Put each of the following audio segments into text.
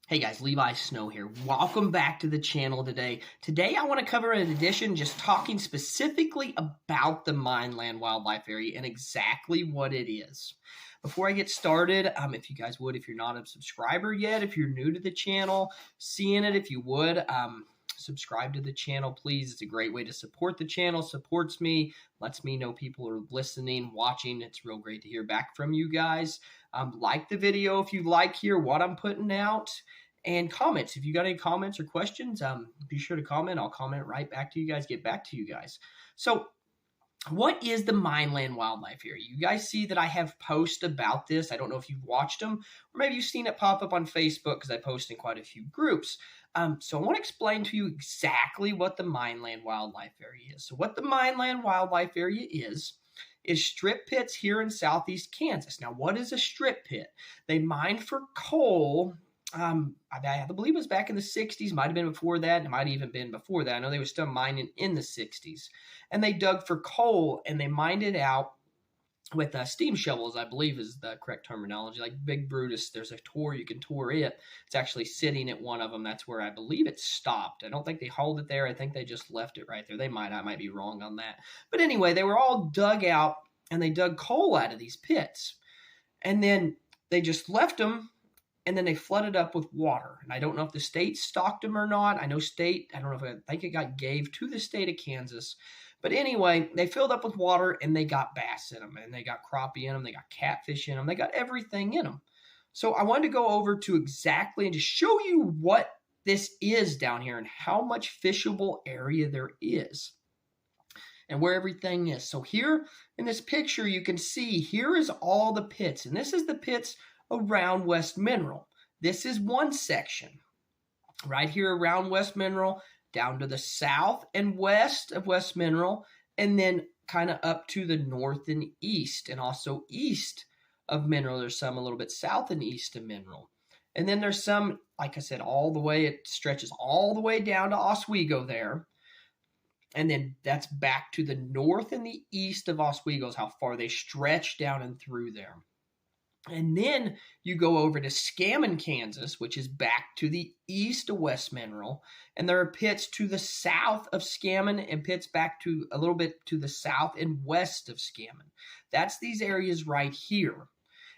Hey guys, Levi Snow here. Welcome back to the channel today. Today I want to cover an edition just talking specifically about the Mineland Wildlife Area and exactly what it is. Before I get started, if you guys would, if you're not a subscriber yet, if you're new to the channel, seeing it, if you would, subscribe to the channel, please. It's a great way to support the channel, supports me, lets me know people are listening, watching. It's real great to hear back from you guys. Like the video if you like here what I'm putting out, and comments. If you got any comments or questions, be sure to comment. I'll comment right back to you guys, get back to you guys. So what is the Mineland Wildlife Area? You guys see that I have posts about this. I don't know if you've watched them, or maybe you've seen it pop up on Facebook because I post in quite a few groups. So I want to explain to you exactly what the Mineland Wildlife Area is. So what the Mineland Wildlife Area is strip pits here in southeast Kansas. Now, what is a strip pit? They mine for coal. I believe it was back in the 60s, might have been before that, it might have even been before that. I know they were still mining in the 60s. And they dug for coal, and they mined it out with steam shovels, I believe is the correct terminology. Like Big Brutus, there's a tour, you can tour it. It's actually sitting at one of them. That's where I believe it stopped. I don't think they hauled it there. I think they just left it right there. I might be wrong on that. But anyway, they were all dug out, and they dug coal out of these pits. And then they just left them, and then they flooded up with water. And I don't know if the state stocked them or not. I know I don't know if I think it got gave to the state of Kansas. But anyway, they filled up with water, and they got bass in them, and they got crappie in them, they got catfish in them, they got everything in them. So I wanted to go over to exactly and just show you what this is down here and how much fishable area there is and where everything is. So here in this picture, you can see here is all the pits, and this is the pits around West Mineral. This is one section right here around West Mineral, down to the south and west of West Mineral, and then kind of up to the north and east, and also east of Mineral. There's some a little bit south and east of Mineral. And then there's some, like I said, it stretches all the way down to Oswego there. And then that's back to the north and the east of Oswego is how far they stretch down and through there. And then you go over to Scammon, Kansas, which is back to the east of West Mineral. And there are pits to the south of Scammon and pits back to a little bit to the south and west of Scammon. That's these areas right here.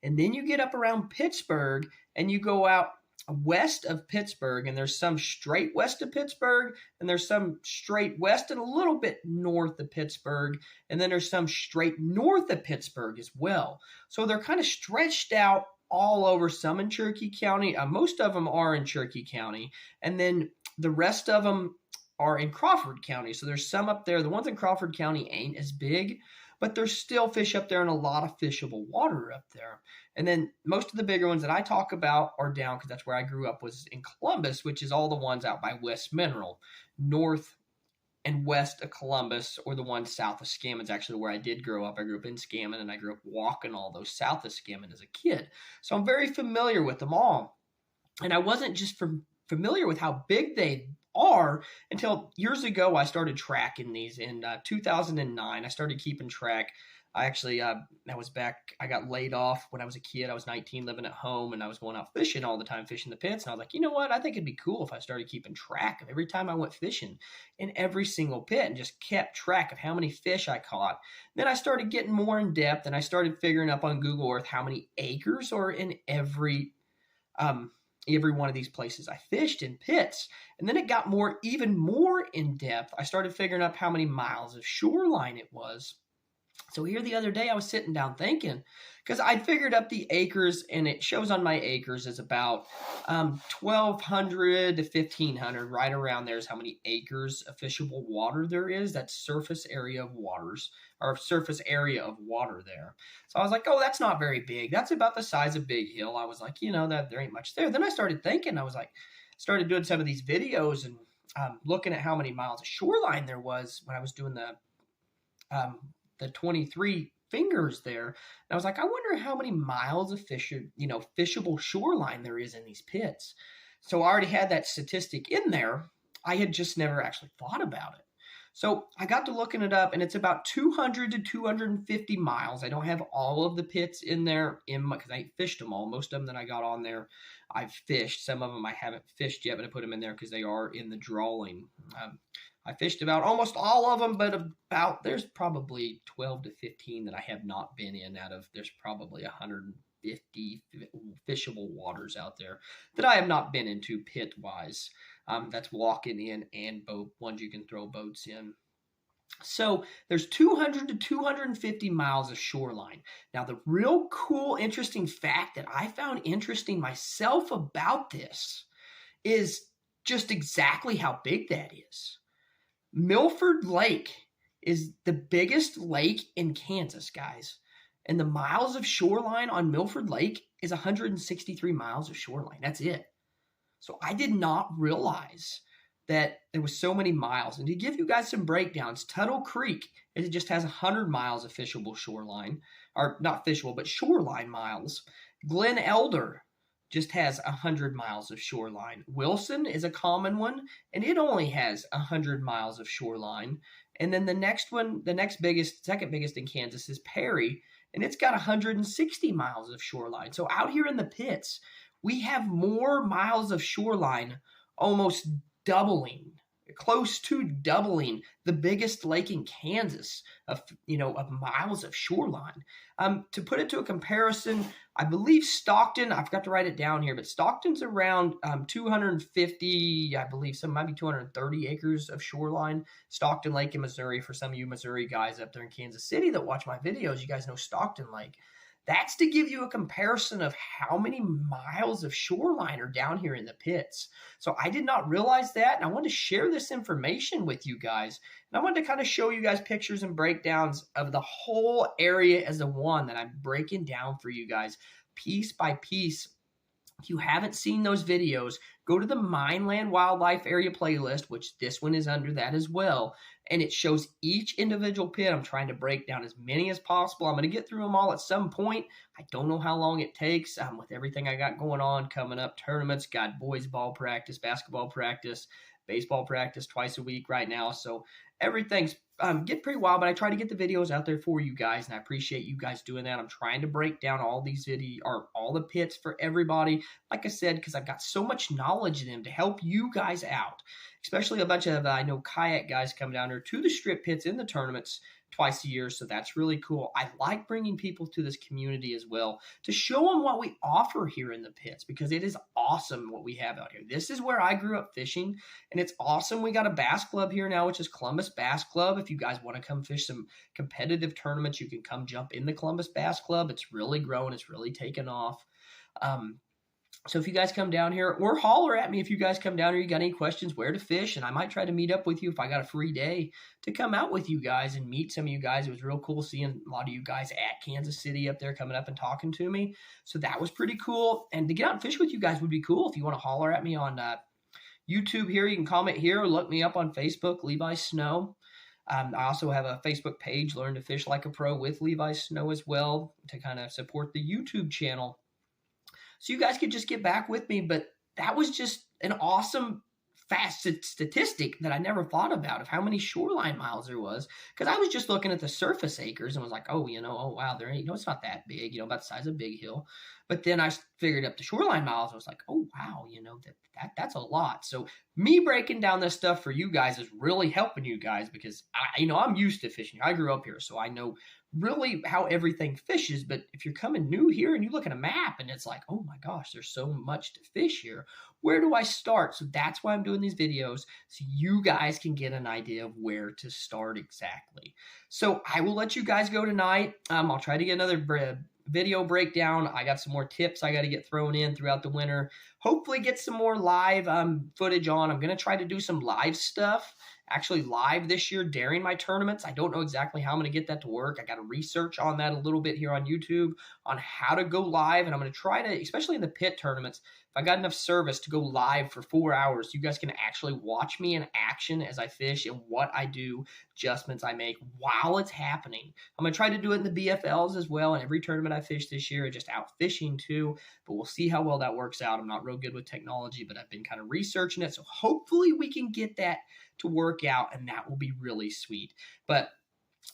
And then you get up around Pittsburgh and you go out west of Pittsburgh, and there's some straight west of Pittsburgh, and there's some straight west and a little bit north of Pittsburgh, and then there's some straight north of Pittsburgh as well. So they're kind of stretched out all over, some in Cherokee County. Most of them are in Cherokee County, and then the rest of them are in Crawford County. So there's some up there. The ones in Crawford County ain't as big, but there's still fish up there and a lot of fishable water up there. And then most of the bigger ones that I talk about are down, because that's where I grew up, was in Columbus, which is all the ones out by West Mineral. North and west of Columbus, or the ones south of Scammon, is actually where I did grow up. I grew up in Scammon, and I grew up walking all those south of Scammon as a kid. So I'm very familiar with them all. And I wasn't just familiar with how big they are until years ago. I started tracking these in 2009. I started keeping track. I actually, I got laid off when I was a kid. I was 19, living at home, and I was going out fishing all the time, fishing the pits. And I was like, you know what? I think it'd be cool if I started keeping track of every time I went fishing in every single pit and just kept track of how many fish I caught. Then I started getting more in depth, and I started figuring up on Google Earth how many acres are in every one of these places I fished in pits. And then it got even more in depth. I started figuring out how many miles of shoreline it was. So here the other day I was sitting down thinking, because I figured up the acres, and it shows on my acres is about 1,200 to 1,500, right around there is how many acres of fishable water there is. That's surface area of waters, or surface area of water there. So I was like, oh, that's not very big. That's about the size of Big Hill. I was like, that there ain't much there. Then I started thinking, started doing some of these videos and looking at how many miles of shoreline there was when I was doing the 23 fingers there. And I was like, I wonder how many miles of fishable shoreline there is in these pits. So I already had that statistic in there. I had just never actually thought about it. So I got to looking it up, and it's about 200 to 250 miles. I don't have all of the pits in there because I ain't fished them all. Most of them that I got on there, I've fished. Some of them I haven't fished yet, but I put them in there because they are in the drawing. I fished about almost all of them, but there's probably 12 to 15 that I have not been in out of, there's probably 150 fishable waters out there that I have not been into pit-wise. That's walking in and boat ones you can throw boats in. So there's 200 to 250 miles of shoreline. Now, the real cool, interesting fact that I found interesting myself about this is just exactly how big that is. Milford Lake is the biggest lake in Kansas, guys. And the miles of shoreline on Milford Lake is 163 miles of shoreline. That's it. So I did not realize that there was so many miles. And to give you guys some breakdowns, Tuttle Creek, it just has 100 miles of fishable shoreline, or not fishable, but shoreline miles. Glen Elder just has 100 miles of shoreline. Wilson is a common one, and it only has 100 miles of shoreline. And then the next one, the next biggest, second biggest in Kansas is Perry, and it's got 160 miles of shoreline. So out here in the pits, we have more miles of shoreline, almost doubling, close to doubling the biggest lake in Kansas of miles of shoreline. To put it to a comparison, I believe Stockton, I forgot to write it down here, but Stockton's around 250, I believe some might be 230 acres of shoreline. Stockton Lake in Missouri, for some of you Missouri guys up there in Kansas City that watch my videos, you guys know Stockton Lake. That's to give you a comparison of how many miles of shoreline are down here in the pits. So I did not realize that, and I wanted to share this information with you guys. And I wanted to kind of show you guys pictures and breakdowns of the whole area as a one that I'm breaking down for you guys piece by piece. If you haven't seen those videos, go to the Mineland Wildlife Area playlist, which this one is under that as well. And it shows each individual pit. I'm trying to break down as many as possible. I'm going to get through them all at some point. I don't know how long it takes with everything I got going on coming up. Tournaments, got boys ball practice, basketball practice, baseball practice twice a week right now. So everything's getting pretty wild, but I try to get the videos out there for you guys, and I appreciate you guys doing that. I'm trying to break down all these all the pits for everybody, like I said, because I've got so much knowledge in them to help you guys out, especially a bunch of I know kayak guys come down here to the strip pits in the tournaments twice a year, so that's really cool. I like bringing people to this community as well to show them what we offer here in the pits, because it is awesome what we have out here. This is where I grew up fishing, and it's awesome. We got a bass club here now, which is Columbus Bass Club. If you guys want to come fish some competitive tournaments, you can come jump in the Columbus Bass Club. It's really grown. It's really taken off. So if you guys come down here, or holler at me if you guys come down here, you got any questions where to fish, and I might try to meet up with you if I got a free day to come out with you guys and meet some of you guys. It was real cool seeing a lot of you guys at Kansas City up there coming up and talking to me. So that was pretty cool. And to get out and fish with you guys would be cool. If you want to holler at me on YouTube here, you can comment here or look me up on Facebook, Levi Snow. I also have a Facebook page, Learn to Fish Like a Pro with Levi Snow as well, to kind of support the YouTube channel. So you guys could just get back with me, but that was just an awesome, fast statistic that I never thought about of how many shoreline miles there was, because I was just looking at the surface acres and was like, oh wow, there ain't, it's not that big, about the size of Big Hill. But then I figured up the shoreline miles. I was like, oh wow, that's a lot. So me breaking down this stuff for you guys is really helping you guys, because I'm used to fishing. I grew up here, so I know really how everything fishes. But if you're coming new here and you look at a map and it's like, oh my gosh, there's so much to fish here, where do I start? So that's why I'm doing these videos, so you guys can get an idea of where to start exactly. So I will let you guys go tonight. I'll try to get another video breakdown. I got some more tips I got to get thrown in throughout the winter. Hopefully get some more live footage on. I'm going to try to do some live stuff, actually live this year during my tournaments. I don't know exactly how I'm going to get that to work. I got to research on that a little bit here on YouTube on how to go live, and I'm going to try to, especially in the pit tournaments, I got enough service to go live for 4 hours, you guys can actually watch me in action as I fish and what I do, adjustments I make while it's happening. I'm going to try to do it in the BFLs as well, and every tournament I fish this year, just out fishing too, but we'll see how well that works out. I'm not real good with technology, but I've been kind of researching it, so hopefully we can get that to work out, and that will be really sweet. But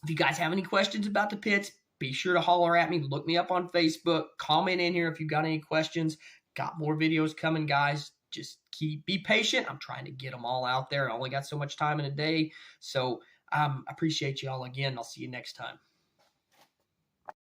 if you guys have any questions about the pits, be sure to holler at me. Look me up on Facebook. Comment in here if you've got any questions. Got more videos coming, guys. Just be patient. I'm trying to get them all out there. I only got so much time in a day. So I appreciate you all again. I'll see you next time.